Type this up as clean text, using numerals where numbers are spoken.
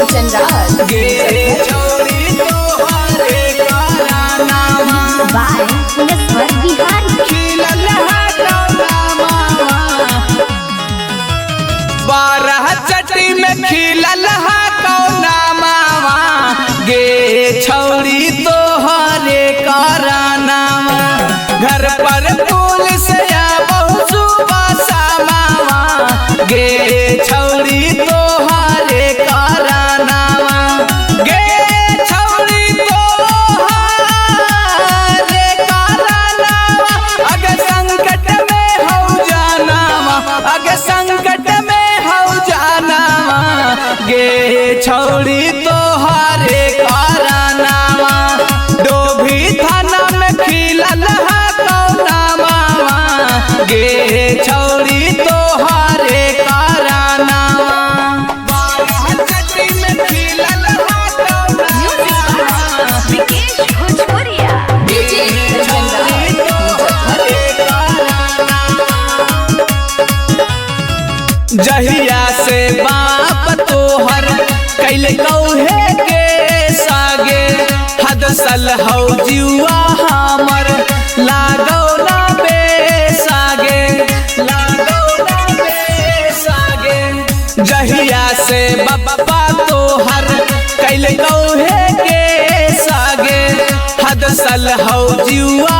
कंचन राज गे छोड़ी तोहरे कारनामा बाय नस्वर बिहारी खिलल है कौनामा 12 चटी में खिलल है कौनामा गे छोड़ी तोहरे कारनामा घर पर पुलिस बहुत सुबह शामावा गे छोड़ी तोहरे कारनामा गे छोड़ी तोहरे कारनामा अगर संकट में हो जानावा अगर संकट में हो जानावा गे छोड़ी तोहरे कारनामा डोभी थाना में खिलल है कौनामा गे छोड़ी तोहरे कारनामा 12 चटी में खिलल है कौनामा विकेश भोजपुरिया डीजे कंचन राज जहिया से बाप तोहर कैल कौहे के सागे हद सल हौ जुआ हमर लागौ ना बेसागे लागौ ना बेसागे जहिया से बापा तोहर कैल कौहे के सागे हद सल हौ जुआ